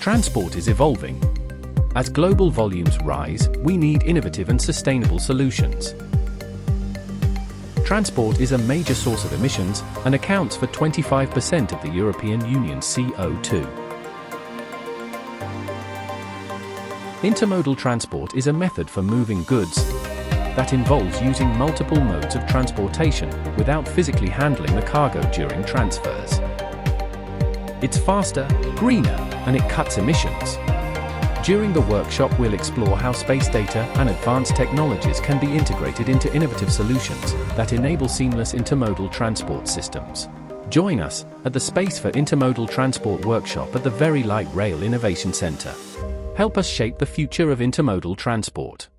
Transport is evolving. As global volumes rise, we need innovative and sustainable solutions. Transport is a major source of emissions and accounts for 25% of the European Union's CO2. Intermodal transport is a method for moving goods that involves using multiple modes of transportation without physically handling the cargo during transfers. It's faster, greener, and it cuts emissions. During the workshop, we'll explore how space data and advanced technologies can be integrated into innovative solutions that enable seamless intermodal transport systems. Join us at the Space for Intermodal Transport workshop at the Very Light Rail Innovation Centre. Help us shape the future of intermodal transport.